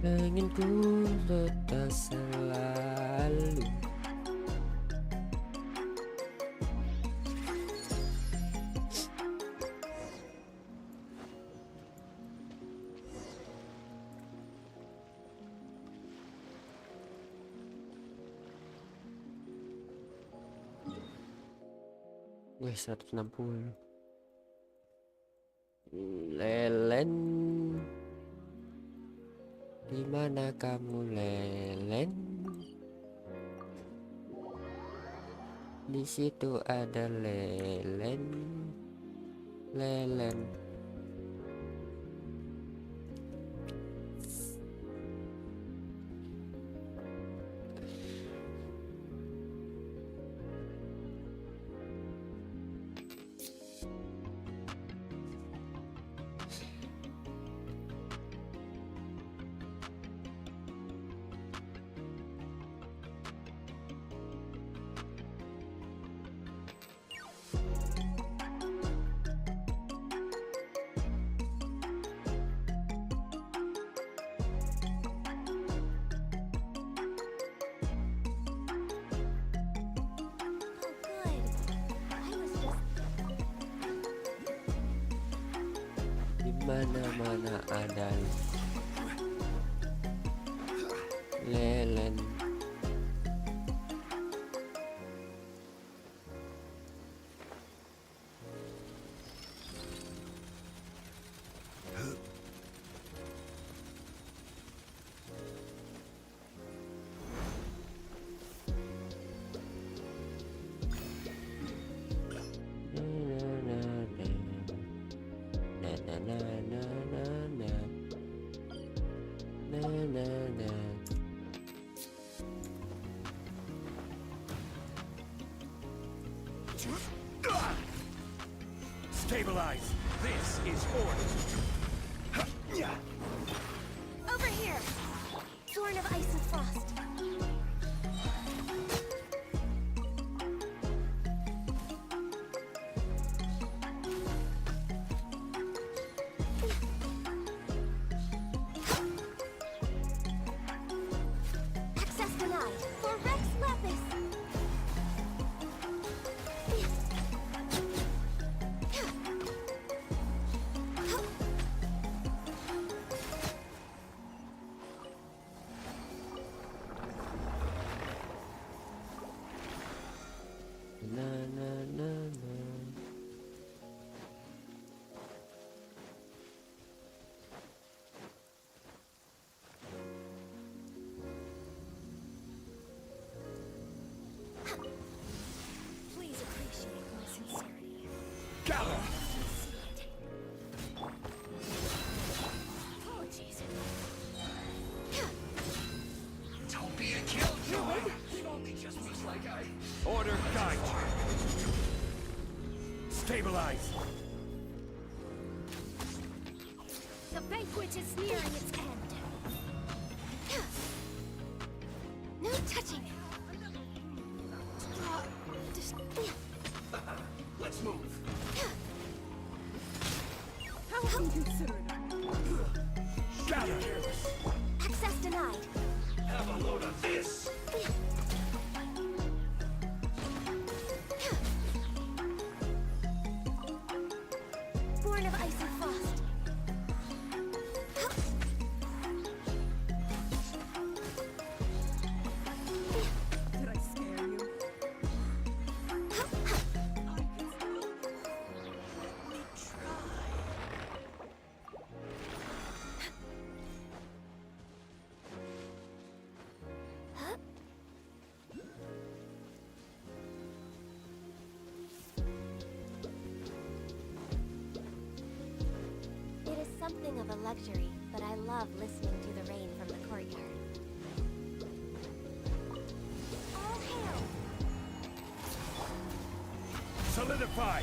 Inginku tetap selalu. Wih, 160. Lelen, di mana kamu Lelen? Di situ ada Lelen, Lelen. Di mana-mana ada Lelen. Stabilize. This is order. Over here! Thorn of ice and frost. Access denied. For Rex Lapis. Na na na na. Please appreciate my sincerity. Gather. Apologies. Don't be a killjoy. It only just looks like I... Order guide you. Stabilize. The banquet is nearing its end. No touching. Let's move. How are you considering? Gather. Access denied. Have a load of this. Born of ice and frost. Did I scare you? It is something of a luxury, but I love listening to the rain from the courtyard. All hail! Solidify.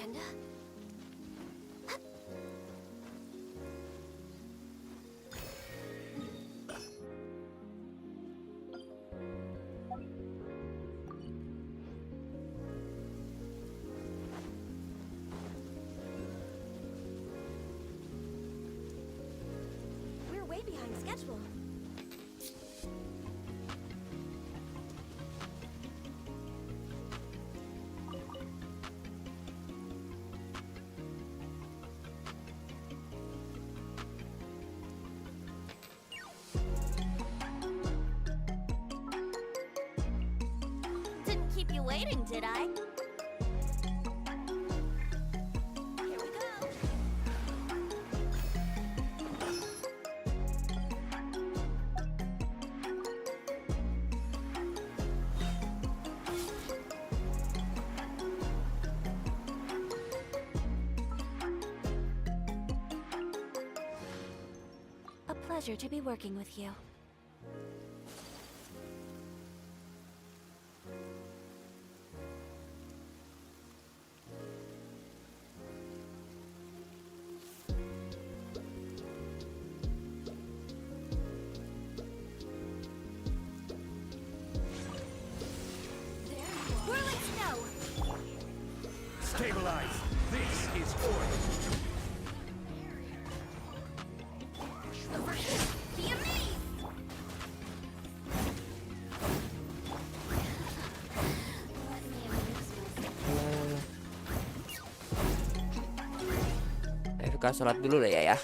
agenda? We're way behind schedule. Didn't keep you waiting, did I? Here we go. A pleasure to be working with you. Whirling snow! Stabilize. This is order. Be amazed! Let me amuse myself. FK sholat dulu lah ya.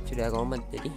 Sudah komat jadi.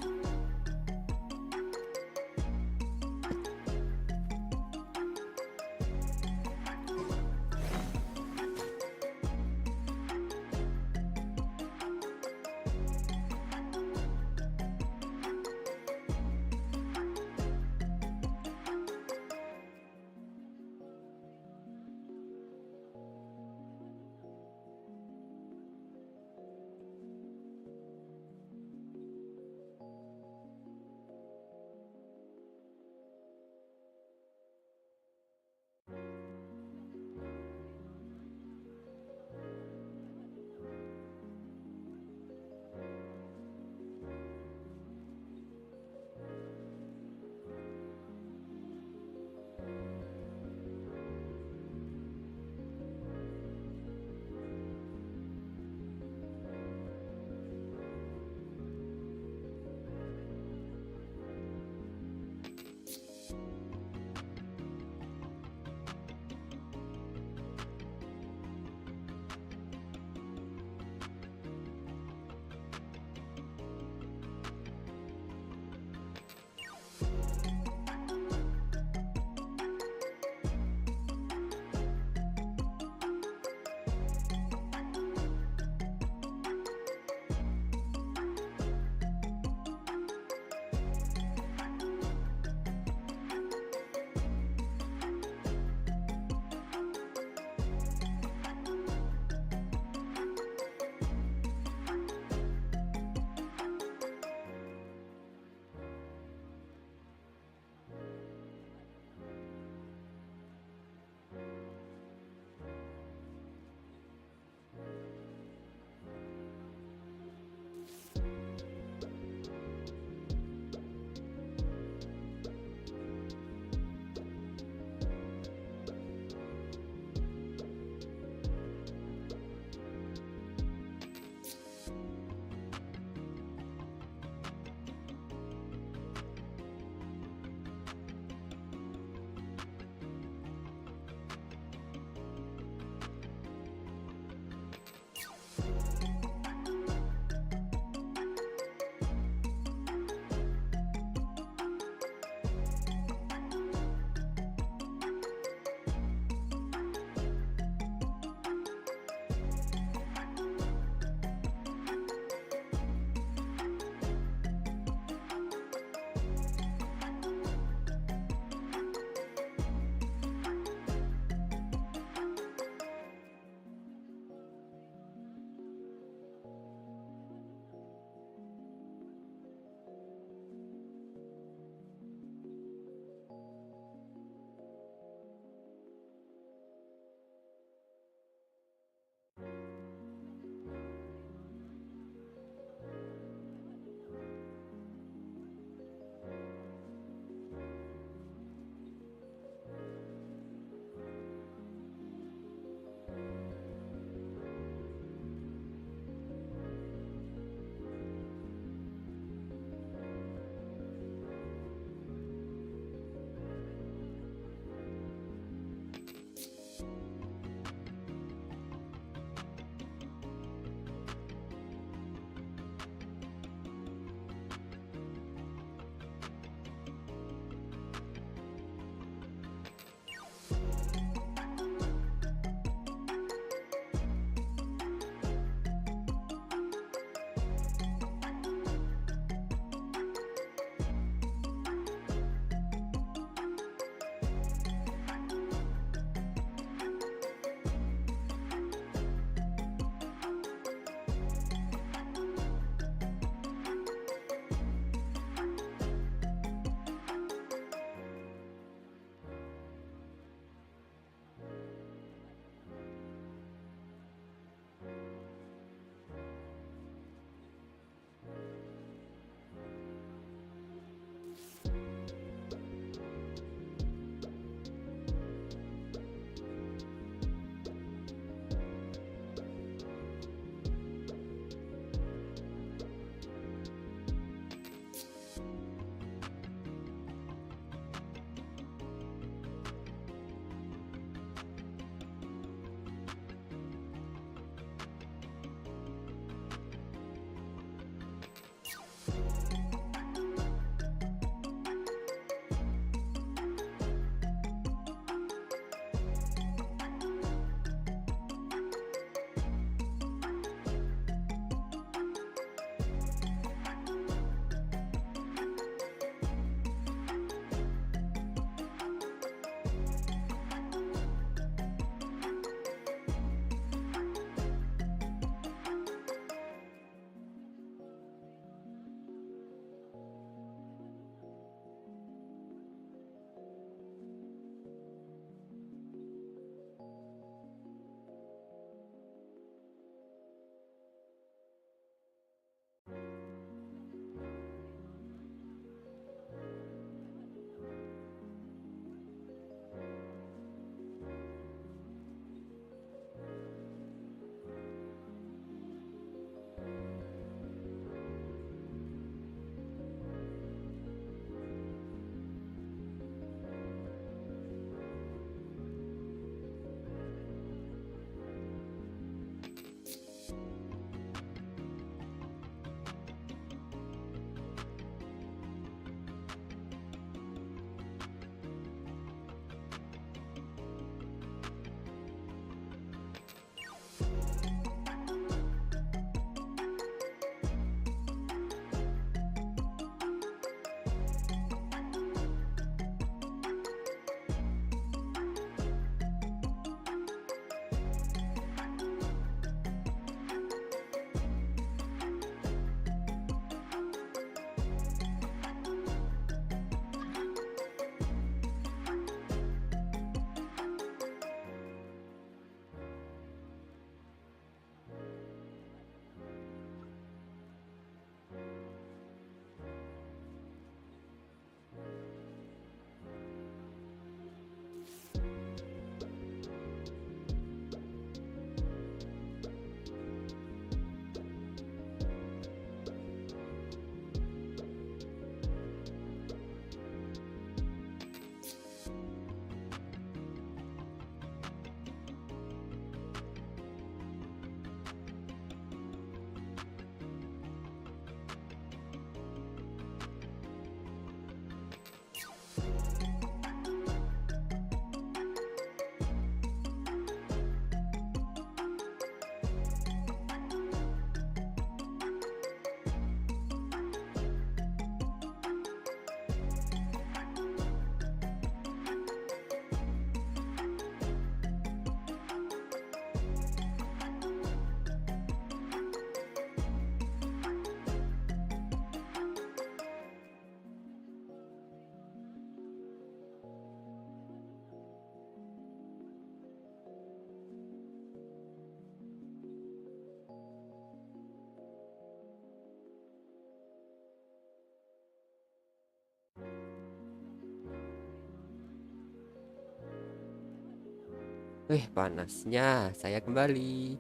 Wih, panasnya. Saya kembali.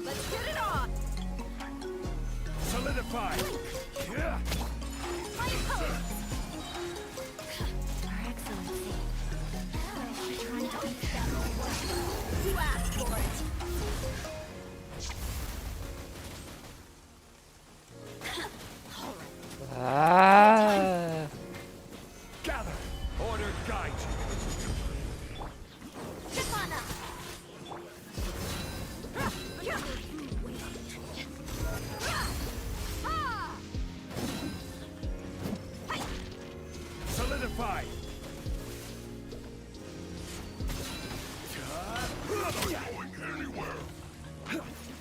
Let's get it on! Solidify! Yeah. My opponent! Your Excellency. Trying to beat them. You asked for it! Ah. Gather! Order guide you! Katana! Solidify!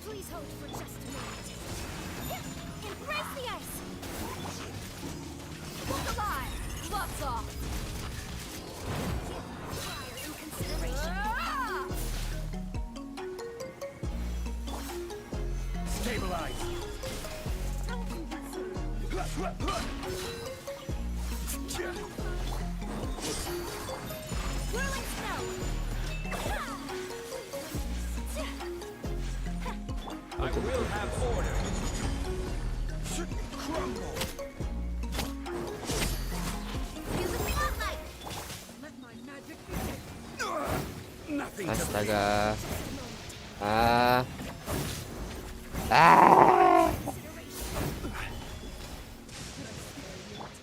Please hold for just a moment. Embrace the ice! Look alive! Gloves off! Fire in consideration. Stabilize! Whirling snow! I will have order! Crumble! Use the spotlight! Let my magic begin! Nothing to Astaga. Ah. Ah.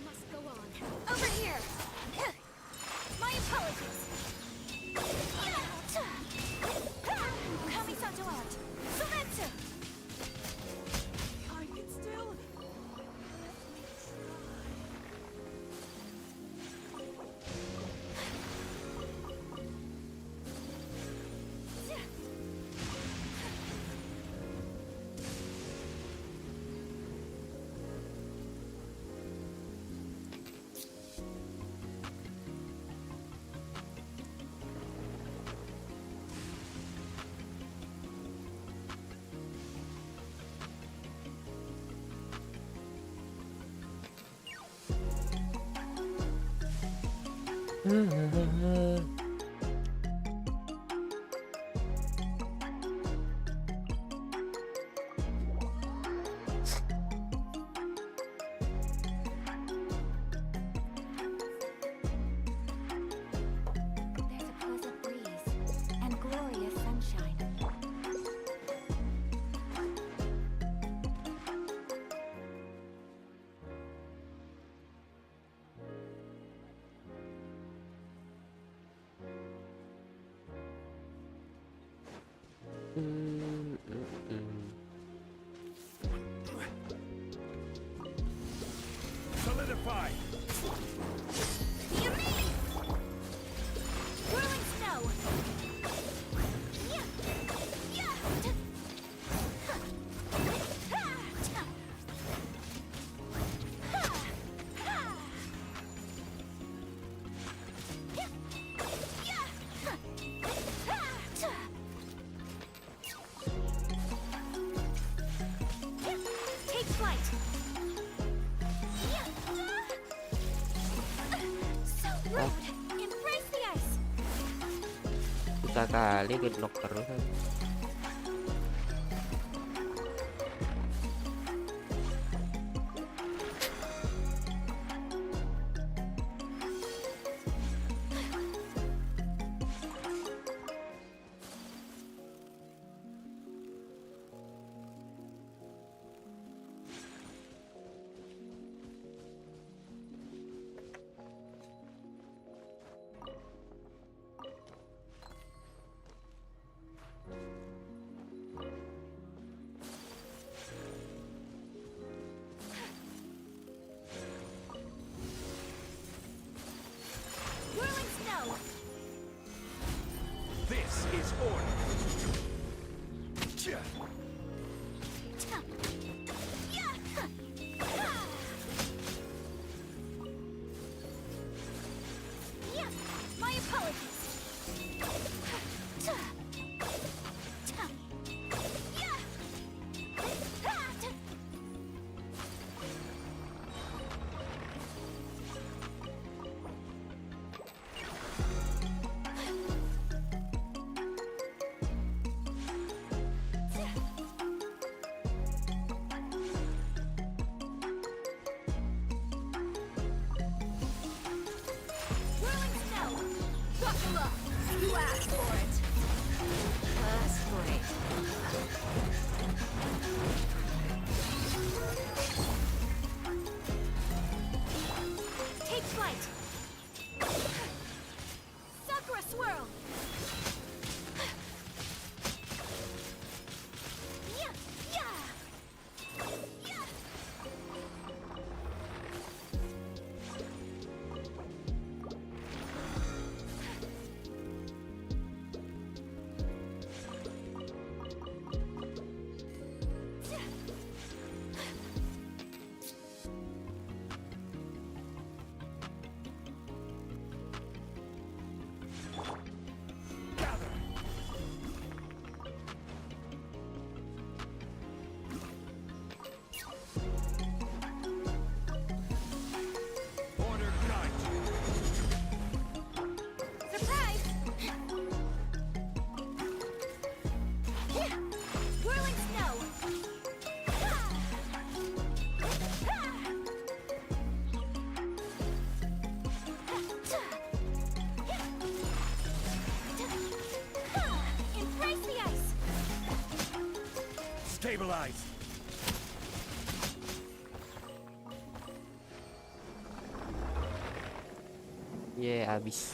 Must go on. Over here! My apologies! Kami-santo out! Soretsu! I can still... There's a pleasant breeze and glorious sunshine. solidify! Whirling snow! Take flight! So rude! Embrace the ice! Susah kali gedok terus. asked for it. That's great. Take flight. Sakura swirl. Yeah, yeah. Yeah. Order guide. Surprise! Whirling snow! Embrace the ice! Stabilize. Ye, habis.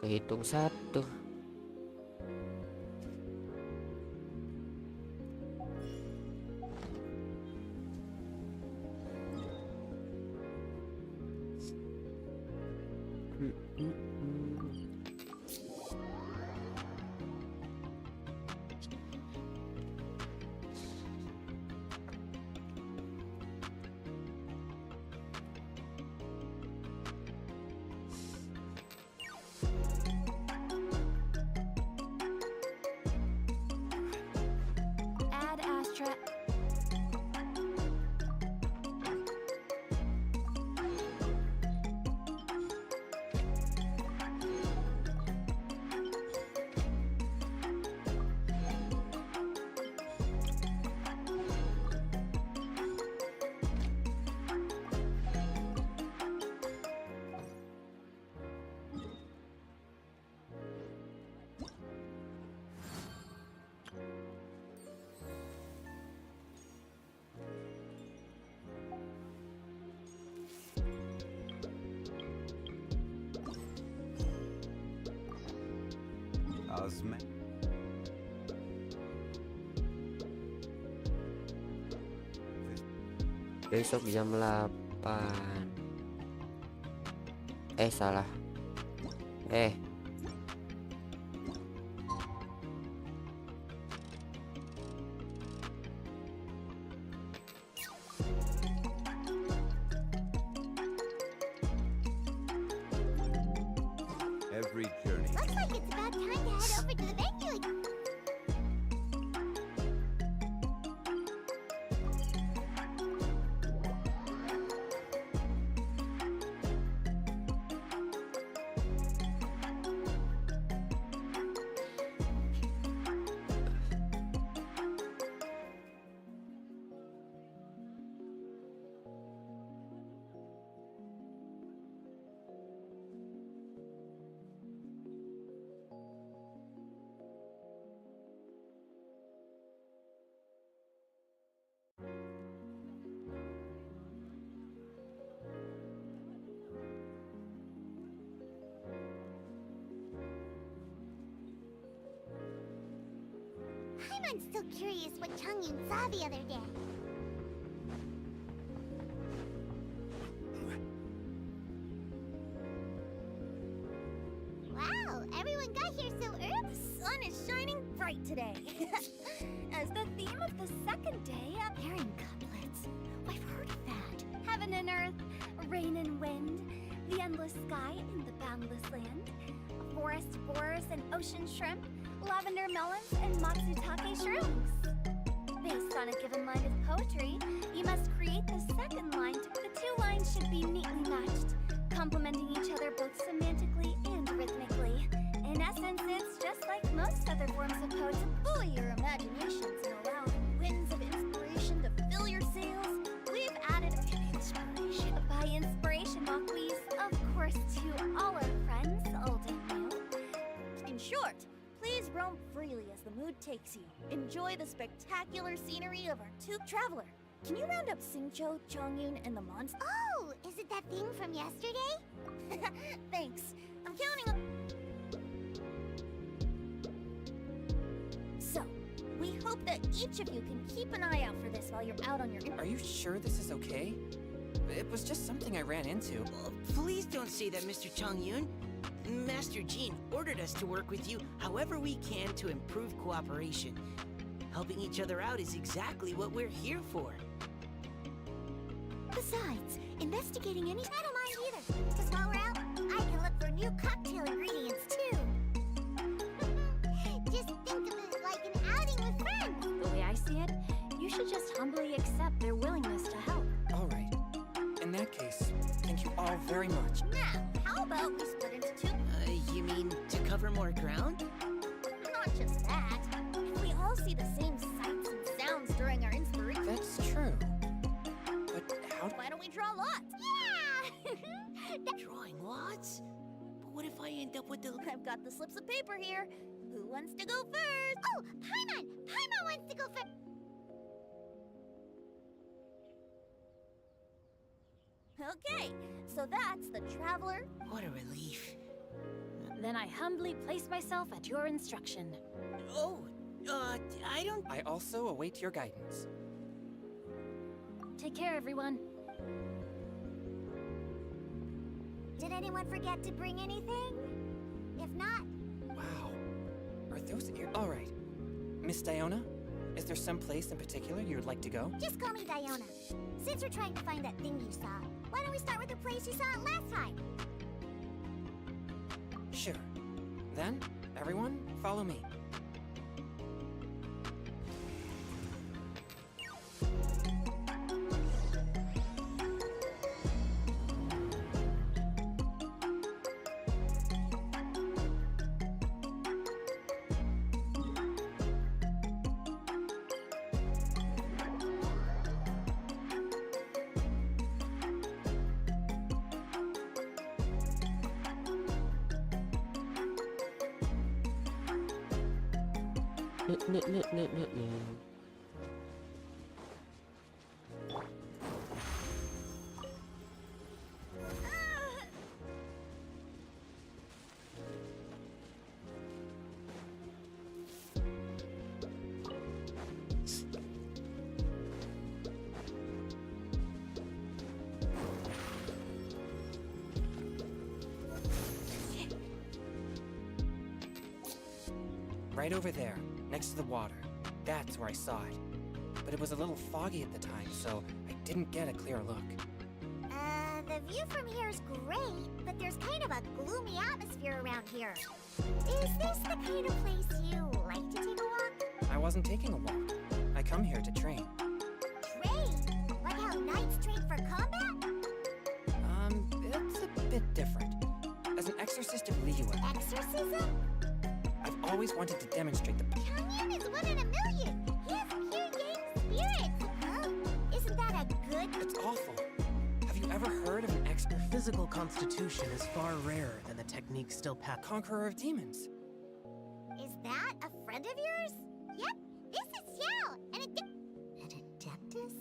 Kehitung 1. Add Astra. Osme. Besok jam 8. Salah. Every journey. Looks like it's about time to head over to the venue again. I'm still curious what Changyun saw the other day. Wow, everyone got here so early. The sun is shining bright today. As the theme of the second day, pairing couplets. I've heard of that. Heaven and earth, rain and wind, the endless sky and the boundless land, forest boars and ocean shrimp, lavender melons and matsutake shrooms. Based on a given line of poetry, you must create the second line. The two lines should be neatly matched, complementing each mood takes you. Enjoy the spectacular scenery of our traveler. Can you round up Singcho, Chongyun, and the monster? Oh, is it that thing from yesterday? Thanks. I'm counting on... So, we hope that each of you can keep an eye out for this while you're out on your... Are you sure this is okay? It was just something I ran into. Oh, please don't say that, Mr. Chongyun. Master Jean ordered us to work with you however we can to improve cooperation. Helping each other out is exactly what we're here for. Besides, investigating any... I don't mind either. Because while we're out, I can look for new cocktail ingredients, too. Just think of it like an outing with friends. The way I see it, you should just humbly accept their willingness to help. All right. In that case, thank you all very much. Now, how about we split into two? You mean to cover more ground? Not just that. If we all see the same sights and sounds during our inspiration... That's true. But how... Why don't we draw lots? Yeah! Drawing lots? But what if I end up with the... I've got the slips of paper here. Who wants to go first? Oh, Paimon! Paimon wants to go first. Okay, so that's the traveler. What a relief. Then I humbly place myself at your instruction. Oh, I don't... I also await your guidance. Take care, everyone. Did anyone forget to bring anything? If not, Wow. Are those ear... All right. Miss Diona, is there some place in particular you would like to go? just call me Diona. Since we're trying to find that thing you saw, why don't we start with the place you saw it last time? Sure. Then, everyone, follow me. Right over there, next to the water. That's where I saw it. But it was a little foggy at the time, so I didn't get a clear look. The view from here is great, but there's kind of a gloomy atmosphere around here. Is this the kind of place you like to take a walk? I wasn't taking a walk. I come here to train. Train? Like how knights train for combat? It's a bit different. As an exorcist of Liyue, Exorcism? I've always wanted to demonstrate the... Chang'an is one in a million. He has pure yang spirit. Huh? Isn't that a good... It's awful. Have you ever heard of an Your physical constitution is far rarer than the technique still conqueror of demons? Is that a friend of yours? Yep, this is Xiao, an Adeptus?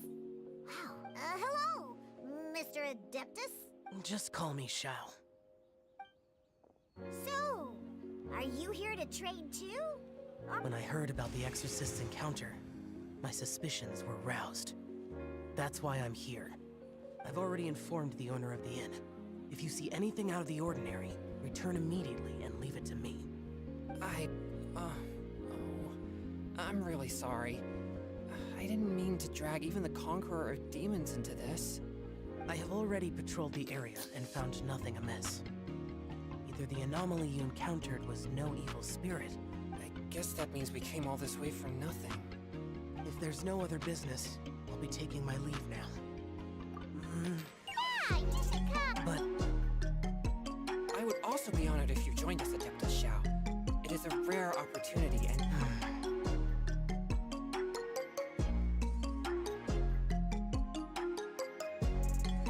Wow. Hello, Mr. Adeptus? Just call me Shao. So, are you here to trade too? When I heard about the Exorcist's encounter, my suspicions were roused. That's why I'm here. I've already informed the owner of the inn. If you see anything out of the ordinary, return immediately and leave it to me. I'm really sorry. I didn't mean to drag even the conqueror of demons into this. I have already patrolled the area and found nothing amiss. Either the anomaly you encountered was no evil spirit. I guess that means we came all this way for nothing. If there's no other business, I'll be taking my leave now. Yeah, you should come. But I would also be honored if you joined us, Adeptus Shao. It is a rare opportunity and...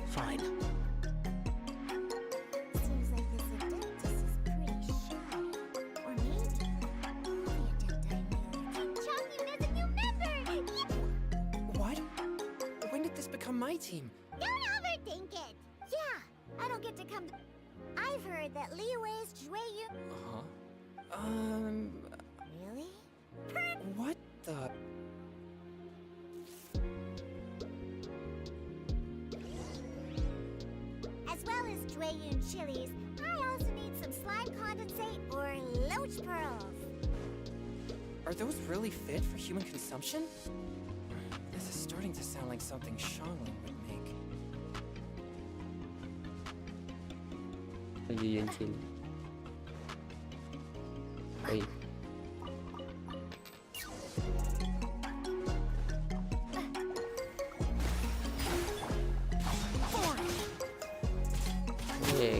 fine. Seems like this Adeptus is pretty shy. Or maybe the Adepti become my team. Don't overthink it. Yeah, I don't get to come. I've heard that Liyue's Jueyun. Really? What the? As well as Jueyun chilies, I also need some slime condensate or loach pearls. Are those really fit for human consumption? This is starting to sound like something Xiangling would make. Julian chill. Oi.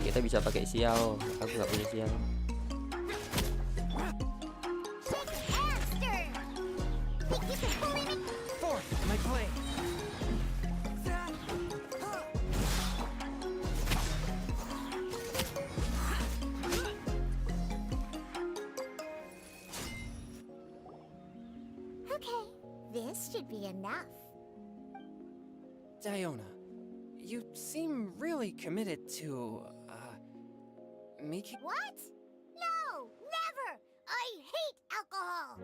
Kita bisa pakai sial. Aku nggak punya sial. Fourth, am I playing? Okay, this should be enough. Diona, you seem really committed to, making... What? No, never! I hate alcohol!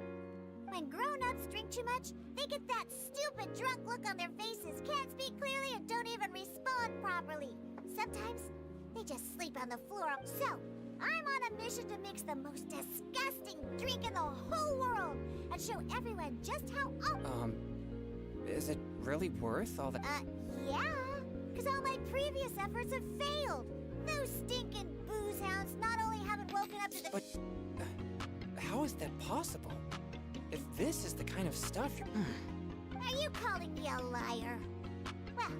When grown-ups drink too much, they get that stupid drunk look on their faces, can't speak clearly, and don't even respond properly. Sometimes, they just sleep on the floor. So, I'm on a mission to mix the most disgusting drink in the whole world and show everyone just how is it really worth all that? Yeah, because all my previous efforts have failed. Those stinking booze hounds not only haven't woken up to the... But, how is that possible? If this is the kind of stuff you're... Are you calling me a liar? Well,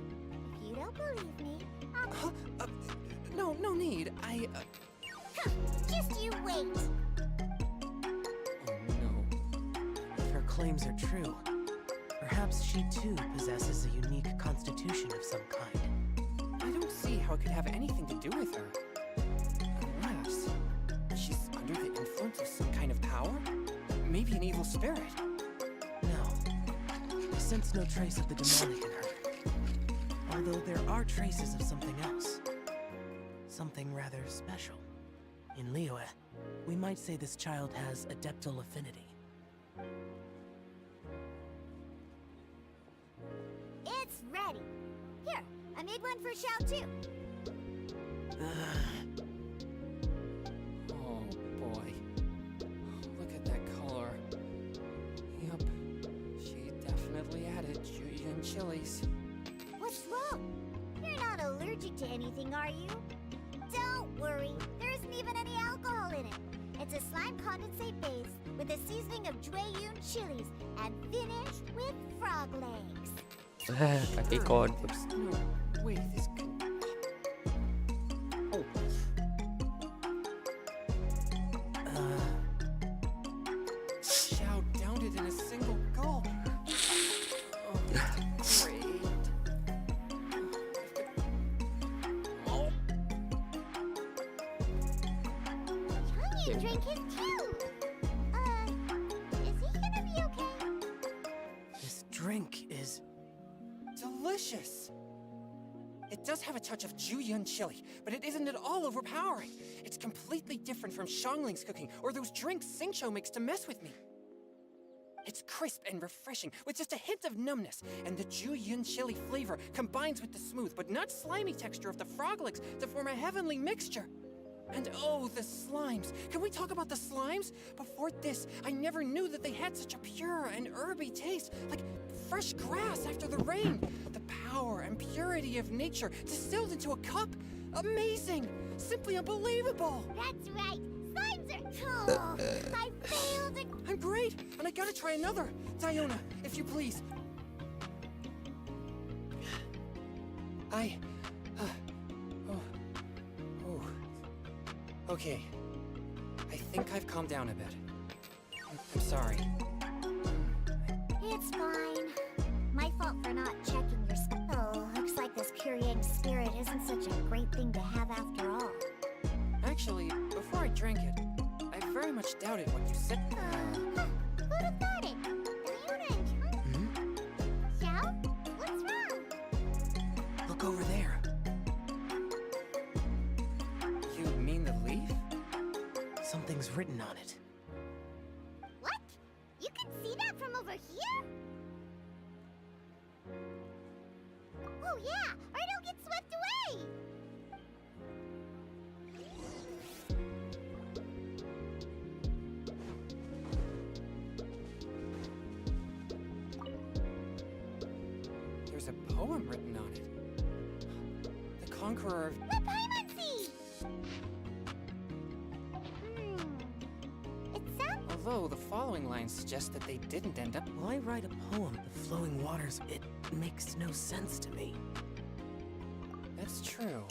if you don't believe me, I'll... No need. Just you wait. Oh, no. If her claims are true, perhaps she too possesses a unique constitution of some kind. I don't see how it could have anything to do with her. Unless she's under the influence of some kind of power? Maybe an evil spirit. No. I sense no trace of the demonic in her. Although there are traces of something else. Something rather special. In Liyue, we might say this child has adeptal affinity. It's ready. Here, I made one for Xiao too. Oh boy. Look at that color. Yup. She definitely added Julian chilies. What's wrong? You're not allergic to anything, are you? Don't worry, there isn't even any alcohol in it. It's a slime condensate base with a seasoning of Jueyun chilies and finished with frog legs. Pakai kon. No, wait, this could... Oh. Xiao downed it in a single gulp. Oh, great. Oh. Changyu drank his too. Is he gonna be okay? This drink is... delicious! It does have a touch of Julian chili, but it isn't at all overpowering. It's completely different from Xiangling's cooking or those drinks Xingqiu makes to mess with me. It's crisp and refreshing, with just a hint of numbness, and the Julian chili flavor combines with the smooth but not slimy texture of the frog legs to form a heavenly mixture. And oh, the slimes! Can we talk about the slimes? Before this, I never knew that they had such a pure and herby taste, like fresh grass after the rain. The power and purity of nature distilled into a cup. Amazing! Simply unbelievable! That's right. Slimes are... Oh, I failed again. I'm great, and I gotta try another. Diona, if you please. Okay. I think I've calmed down a bit. I'm sorry. It's fine. My fault for not checking your Oh, looks like this Kyurie's spirit isn't such a great thing to have after all. Actually, before I drank it, I very much doubted what you said. Who'd have thought it? Diona and Chang? Xiao? What's wrong? Look over there. You mean the leaf? Something's written on it. What? You can see that from over here? Oh yeah, or it'll get swept away! There's a poem written on it. The Conqueror of... The Paimonsi! It sounds... Although the following lines suggest that they didn't end up... Why write a poem? The flowing waters, it makes no sense to me. That's true.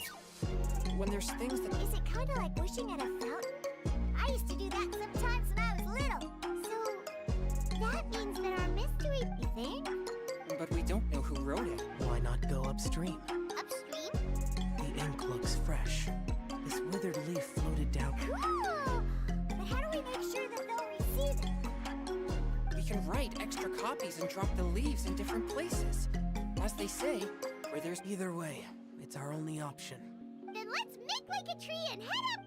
When there's things that... Is it kind of like wishing at a fountain? I used to do that sometimes when I was little. So, that means that our mystery, you think? But we don't know who wrote it. Why not go upstream? Upstream? The ink looks fresh. This withered leaf floated down. Cool! But how do we make sure that they'll receive it? We can write extra copies and drop the leaves in different places. As they say, where there's... Either way, it's our only option. Then let's make like a tree and head up!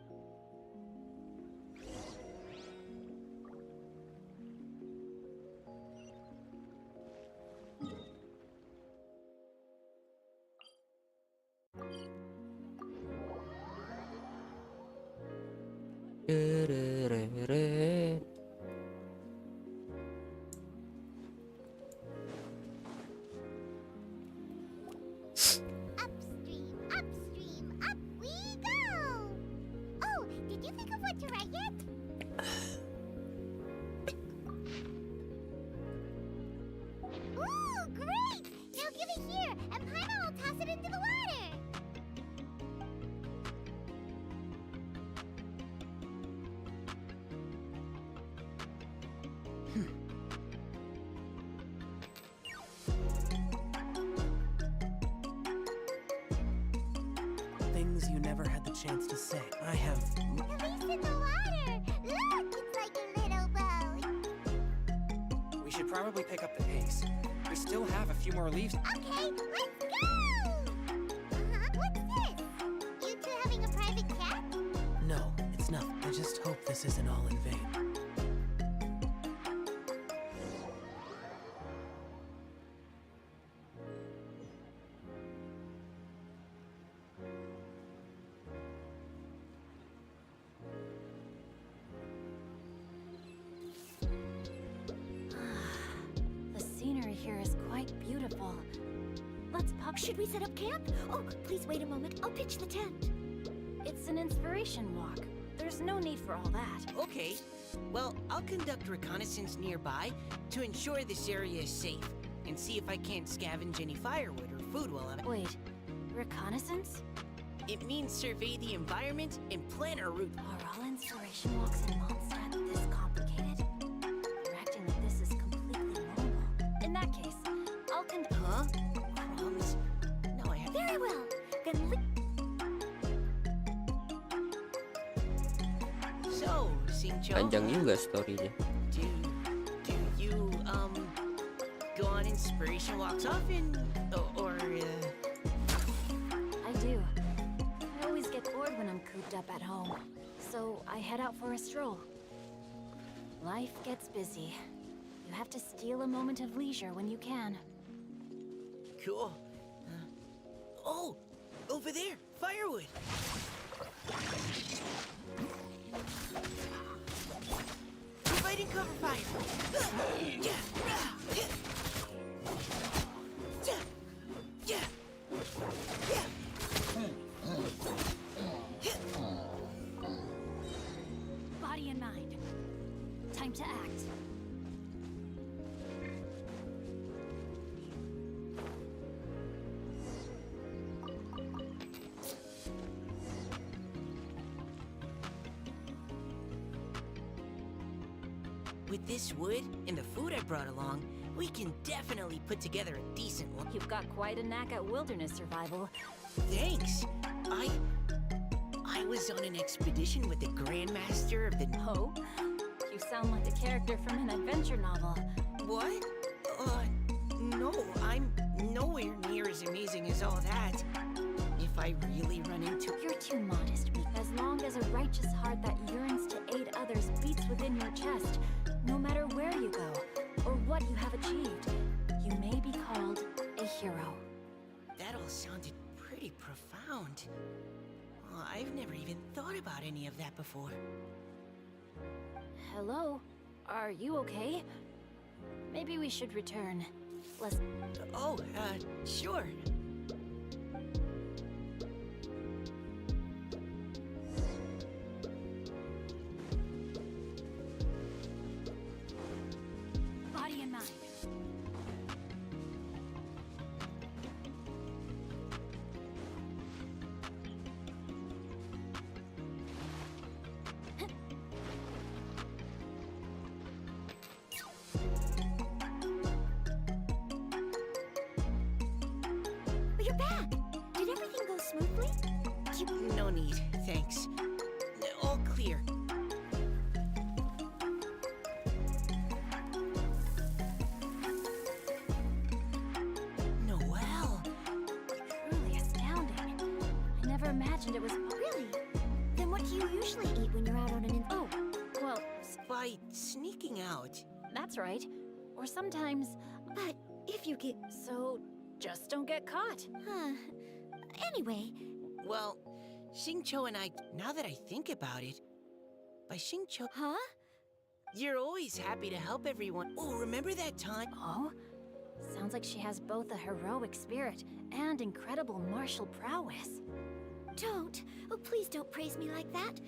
Upstream, upstream, up we go! Oh, did you think of what to write yet? Ooh, great! Now give it here, and Paimon will toss it into the water! Things you never had the chance to say. I have... The leaf's in the water! Look, it's like a little boat! We should probably pick up the pace. We still have a few more leaves. Okay, let's go! What's this? You two having a private chat? No, it's not. I just hope this isn't all in vain. The scenery here is quite beautiful. Let's pop. Should we set up camp? Oh, please wait a moment. I'll pitch the tent. It's an inspiration walk. There's no need for all that. Okay. Well, I'll conduct reconnaissance nearby to ensure this area is safe and see if I can't scavenge any firewood or food while I'm... Wait, reconnaissance? It means survey the environment and plan our route. Are all inspiration walks in Mondstadt this complicated? You're acting like this is completely normal. In that case, I'll Huh? Crumbs. No, I have... Very well. Then So, Singcho, Panjang juga storynya. do you, go on inspiration walks often? Or I do. I always get bored when I'm cooped up at home. So I head out for a stroll. Life gets busy. You have to steal a moment of leisure when you can. Cool. Oh! Over there! Firewood! Providing cover fire! Body and mind. Time to act. With this wood and the food I brought along, we can definitely put together a decent one. You've got quite a knack at wilderness survival. Thanks! I was on an expedition with the Grandmaster of the... Oh? You sound like a character from an adventure novel. What? No, I'm nowhere near as amazing as all that. I really run into... You're too modest, Weak. As long as a righteous heart that yearns to aid others beats within your chest, no matter where you go, or what you have achieved, you may be called a hero. That all sounded pretty profound. Well, I've never even thought about any of that before. Hello? Are you okay? Maybe we should return. Let's... Oh, sure. Body and mind. You're back! Did everything go smoothly? No need, thanks. All clear. Noelle! Truly astounding. I never imagined it was... Really? Then what do you usually eat when you're out on an Oh, well, By sneaking out. that's right. Or sometimes... But if you get... So, just don't get caught. Huh. Anyway, Well, Xingqiu and I, now that I think about it, by Xingqiu, huh? you're always happy to help everyone. Oh, remember that time? Oh? Sounds like she has both a heroic spirit and incredible martial prowess. Don't. Oh, please don't praise me like that.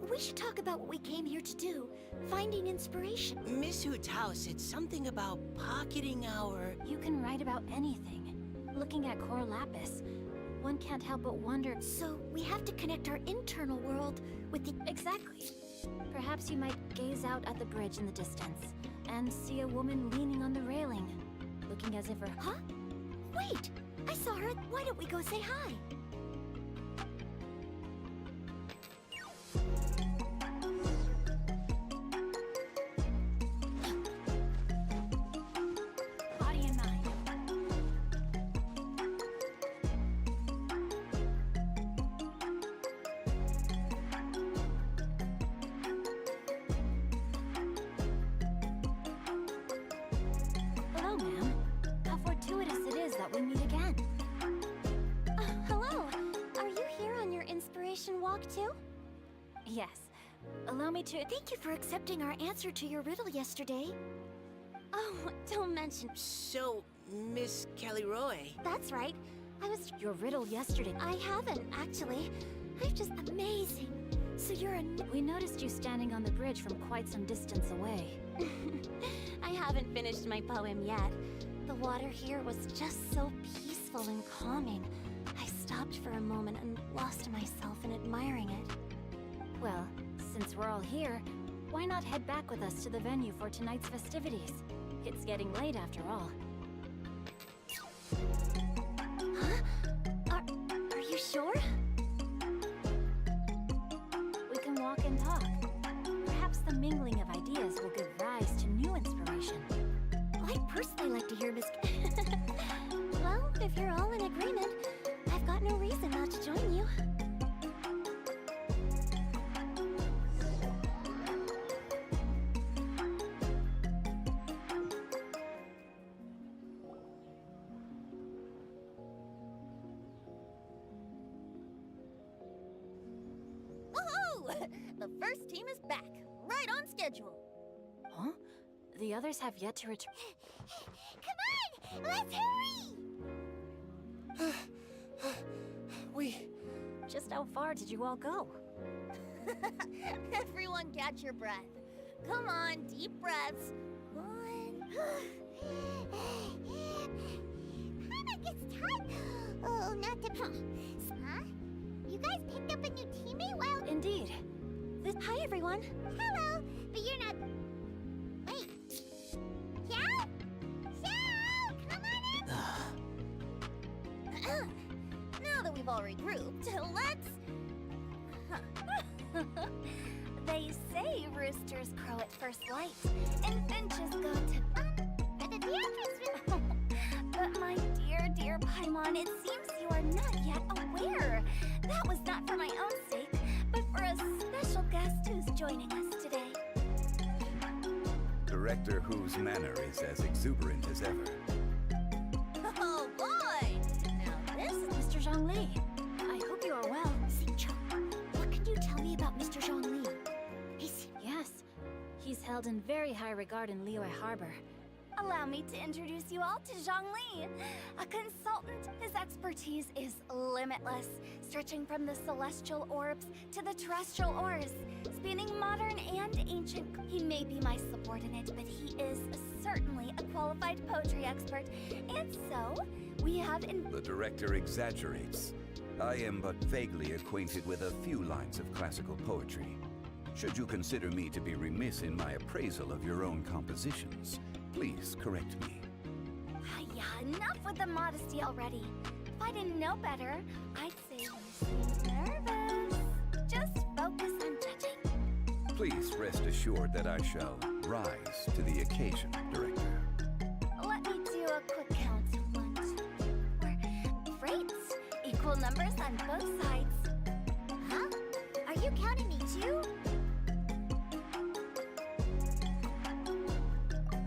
We should talk about what we came here to do. Finding inspiration. Miss Hu Tao said something about pocketing our... You can write about anything. Looking at Core Lapis, one can't help but wonder... So, we have to connect our internal world with the... Exactly. Perhaps you might gaze out at the bridge in the distance and see a woman leaning on the railing, looking as if her... Huh? Wait! I saw her. Why don't we go say hi? Body and mind. Hello, ma'am. How fortuitous it is that we meet again. Hello. Are you here on your inspiration walk too? Yes. Allow me to... Thank you for accepting our answer to your riddle yesterday. Oh, don't mention. So, Miss Caliroy. That's right. I was... Your riddle yesterday. I haven't, actually. I'm just amazing. So you're a... We noticed you standing on the bridge from quite some distance away. I haven't finished my poem yet. The water here was just so peaceful and calming. I stopped for a moment and lost myself in admiring it. Well, since we're all here, why not head back with us to the venue for tonight's festivities? It's getting late after all. Huh? Are you sure? We can walk and talk. Perhaps the mingling of ideas will give rise to new inspiration. I'd personally like to hear Miss... Well, if you're all in agreement, I've got no reason not to join you. Woohoo! The first team is back, right on schedule. Huh? The others have yet to return. Come on! Let's hurry! Just how far did you all go? Everyone catch your breath. Come on, deep breaths. One. Mama gets tired. Oh, not to Huh? You guys picked up a new teammate while... Indeed. Hi, everyone. Hello, but you're not... Wait. Xiao? Xiao, come on in. Now that we've all regrouped, let's... They say roosters crow at first light, and finches go to... for the theatrics. But my dear, dear Paimon, it seems you are not yet aware that was not for my own sake, but for a special guest who's joining us today. Director whose manner is as exuberant as ever. Oh boy! Now this is Mr. Zhongli, I hope you are well. Xingqiu, what can you tell me about Mr. Zhongli? Yes, he's held in very high regard in Liyue Harbor. Allow me to introduce you all to Zhongli, a consultant. His expertise is limitless, stretching from the celestial orbs to the terrestrial ores, spanning modern and ancient. He may be my subordinate, but he is certainly a qualified poetry expert. And so, we have The director exaggerates. I am but vaguely acquainted with a few lines of classical poetry. Should you consider me to be remiss in my appraisal of your own compositions, please correct me. Yeah, enough with the modesty already. If I didn't know better, I'd say you seem nervous. Just focus on judging. Please rest assured that I shall rise to the occasion, Director. Let me do a quick count. 1, 2, 4. Freights. Equal numbers on both sides. Huh? Are you counting me too?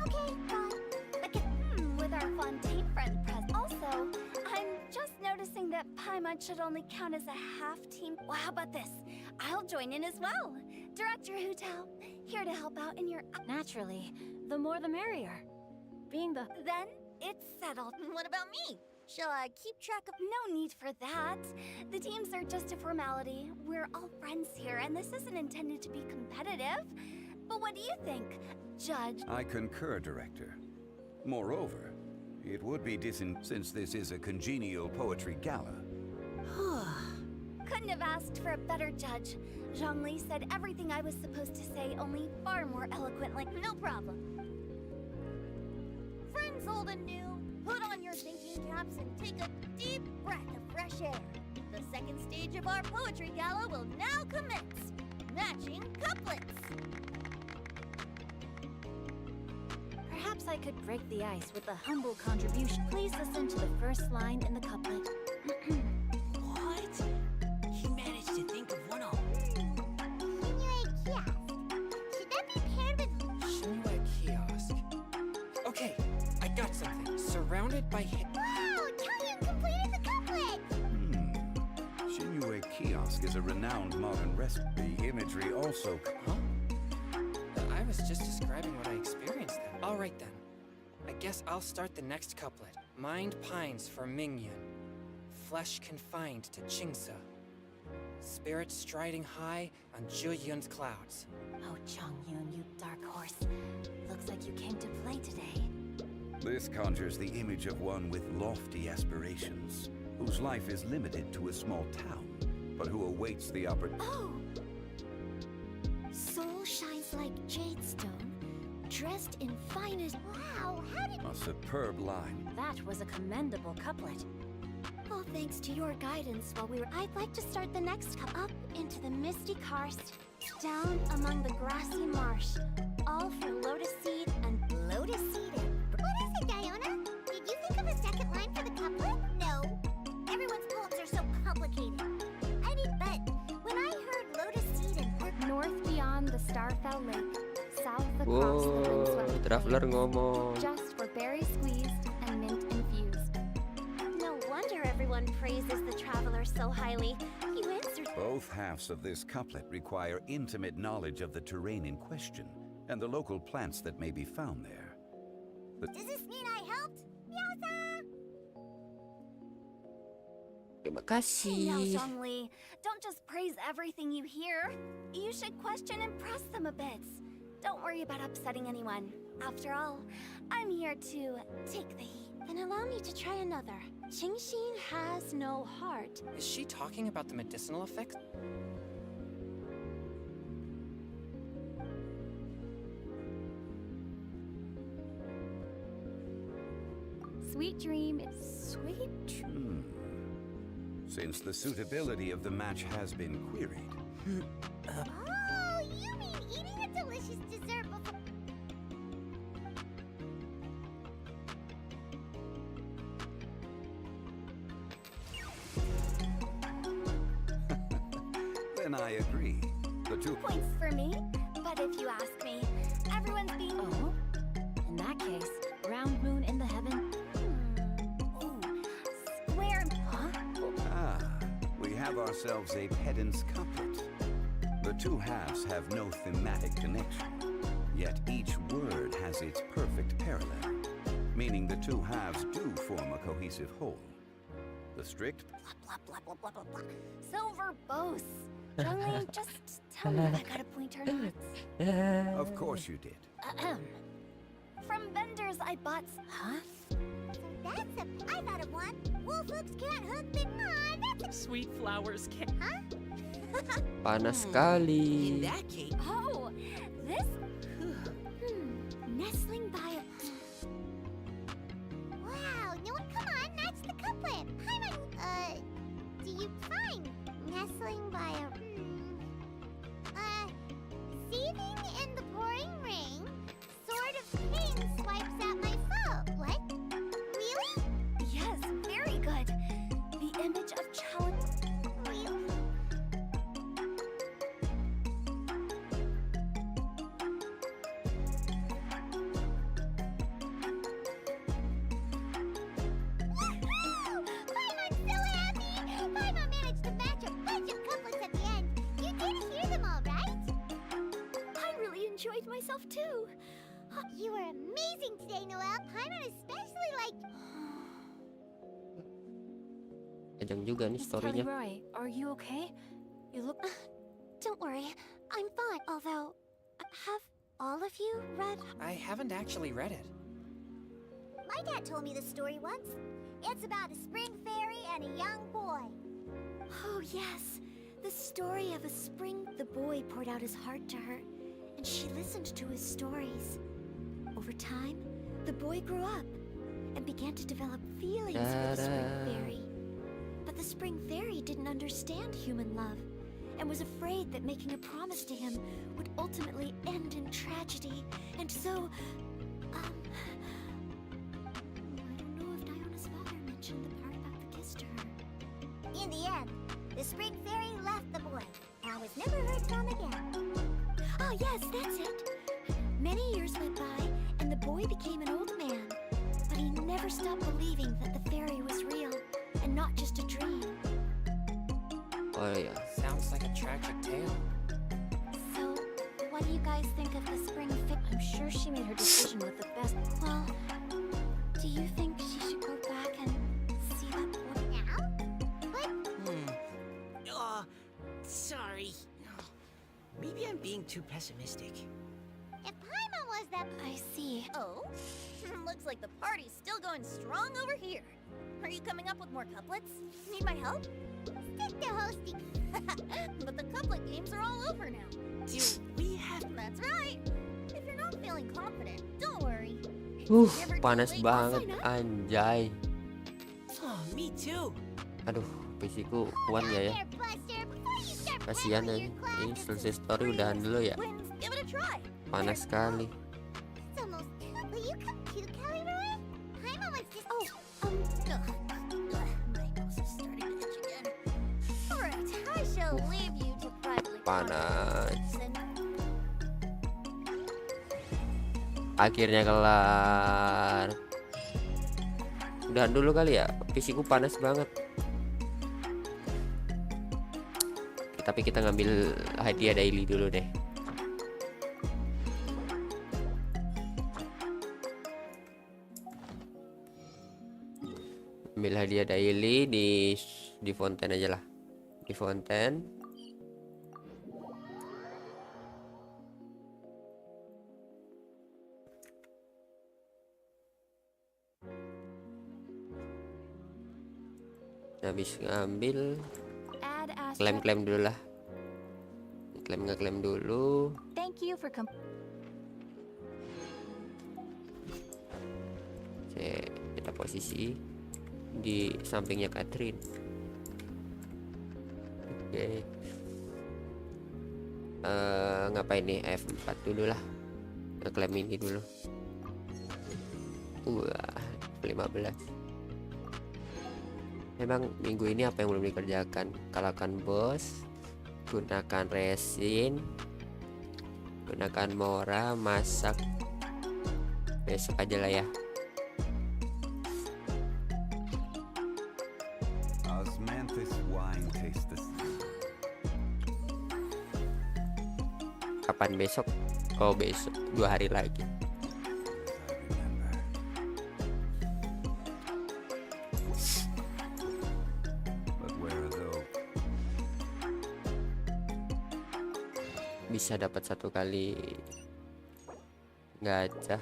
Okay, fine. With our Fontaine friend present. Also, I'm just noticing that Paimon should only count as a half team. Well, how about this? I'll join in as well. Director Hu Tao, here to help out in your... Naturally, the more the merrier. Being the... Then, it's settled. What about me? Shall I keep track of... No need for that. The teams are just a formality. We're all friends here, and this isn't intended to be competitive. But what do you think, Judge? I concur, Director. Moreover, it would be since this is a congenial poetry gala. Couldn't have asked for a better judge. Zhongli said everything I was supposed to say, only far more eloquently. No problem. Friends old and new, put on your thinking caps and take a deep breath of fresh air. The second stage of our poetry gala will now commence. Matching couplets. Perhaps I could break the ice with a humble contribution. Please listen to the first line in the couplet. What? He managed to think of one all. Inue kiosk. Should that be paired with... Shinue kiosk. Okay, I got something. Surrounded by Wow! Taoyuan completed the couplet! Shinue Kiosk is a renowned modern restaurant. The imagery also... Huh? I was just describing what I experienced there. All right then. I guess I'll start the next couplet. Mind pines for Mingyun. Flesh confined to Qingse. Spirit striding high on Zhuyun's clouds. Oh, Chongyun, you dark horse. Looks like you came to play today. This conjures the image of one with lofty aspirations, whose life is limited to a small town, but who awaits the opportunity. Oh! Soul shines like jadestone, dressed in finest... Wow, how did... A superb line. That was a commendable couplet. All thanks to your guidance while we were... I'd like to start the next up into the misty karst, down among the grassy marsh, all for lotus seed and... Lotus seed and... What is it, Diona? Did you think of a second line for the couplet? No. Everyone's poems are so complicated. I mean, but when I heard lotus seed and... North beyond the Starfell Lake, south across the Wow, windswept Traveler plains, ngomong. just for berry squeezed and mint infused. No wonder everyone praises the traveler so highly. You answered... Both halves of this couplet require intimate knowledge of the terrain in question and the local plants that may be found there. Does this mean I helped? Meowza! Terima Now, kasih. Zhongli, don't just praise everything you hear. You should question and press them a bit. Don't worry about upsetting anyone. After all, I'm here to take the heat. Then allow me to try another. Qingxin has no heart. Is she talking about the medicinal effects? Sweet dream is sweet dream. Since the suitability of the match has been queried, Oh, you mean eating a delicious dessert before... and I agree. The two Points for me. But if you ask me, everyone's being. Oh? In that case, round moon in the heaven. Ooh, square. Huh? Ah, we have ourselves a pedant's couplet. The two halves have no thematic connection, yet each word has its perfect parallel, meaning the two halves do form a cohesive whole. The strict Blah, blah, blah, blah, blah, blah, blah. So verbose. Changli, just tell me if I got a point or not. Of course you did. Ahem. From vendors, I bought. Huh? That's a. I thought of one. Wolf hooks can't hook me. Aw, that's Sweet flowers can. Panas In sekali. that case, Oh, this. Nestling by a. Wow, no, come on, that's the couplet. Paimon, do you find nestling by a seething in the pouring rain, sword of pain swipes at my foe. What? Really? Yes, very good. The image of challenge. Really? Woohoo! Paimon's so happy! Paimon managed to match a bunch of couplets at the end. You did hear them all, right? I really enjoyed myself too. You were amazing today, Noelle. Paimon especially like... Panjang juga nih Miss Kelly storynya. Roy, are you okay? You look. Don't worry, I'm fine. Although, have all of you read? I haven't actually read it. My dad told me this story once. It's about a spring fairy and a young boy. Oh, yes. The story of a spring the boy poured out his heart to her, and she listened to his stories. Over time, the boy grew up and began to develop feelings for the spring Ta-da. fairy. But the spring fairy didn't understand human love and was afraid that making a promise to him would ultimately end in tragedy. And so, I don't know if Diona's father mentioned the part about the kiss to her. In the end, the spring fairy left the boy and was never heard from again. Ah, yes, that's it. Many years went by, and the boy became an old man. But he never stopped believing that the fairy was real, and not just a dream. Oh ya. Sounds like a tragic tale. So, what do you guys think of the spring I'm sure she made her decision with the best. Well, do you think she should go back and see that boy? Now? sorry. Maybe I'm being too pessimistic. If Paimon was the... I see. Oh, looks like the party's still going strong over here. Are you coming up with more couplets? Need my help? Stick to hosting. But the couplet games are all over now. Do we have... That's right. If you're not feeling confident, don't worry. It's never too Panas late. banget anjay. Oh, me too. Aduh, PC ku kuat nggak ya? There, Buster, before you start Kasihan ya. peddling your Ini clothes, selesai story udahan dulu ya. Wins, give it a try. Panas sekali. it's almost too... Will you come too, Kelly Roy? Paimon was just... Oh, My nose is starting to itch again. Alright, I shall leave you to privately Panas. listen. Akhirnya kelar. Udahan dulu kali ya. PC ku panas banget. Tapi kita ngambil hadiah daily dulu deh. Ambil hadiah daily di Fontaine aja lah. Di Fontaine. Habis ngambil Add Astra. klaim dulu lah. Klaim dulu. Thank you for Oke, kita posisi di sampingnya Catherine. Oke. Ngapain nih? F4 dulu lah. Ngeklaim ini dulu. Wah, 15. Memang minggu ini apa yang belum dikerjakan? Kalahkan bos, Gunakan resin, gunakan mora, masak besok aja lah ya. Osmanthus wine tastes the Kapan besok? Oh besok, 2 hari lagi. But where are those? Bisa dapat 1 kali gacha.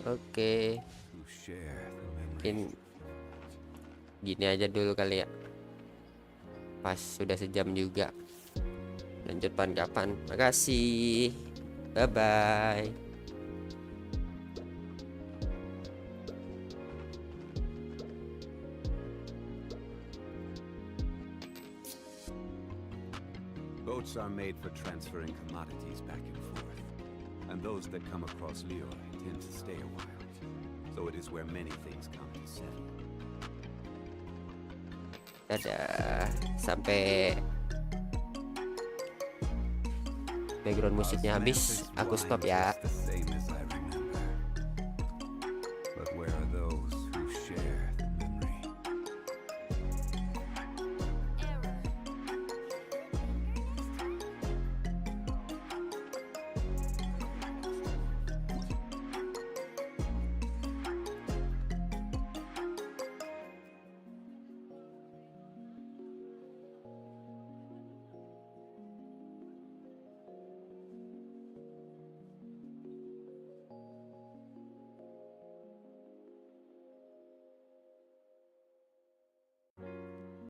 Oke, To share the mungkin memories. gini aja dulu kali ya. Pas sudah sejam juga. Lanjut kapan. Makasih. Bye bye. Boats are made for transferring commodities back and forth, and those that come across Leo tend to stay a while. So it is where many things come to settle. Dadah. Sampai background musiknya habis, aku stop ya.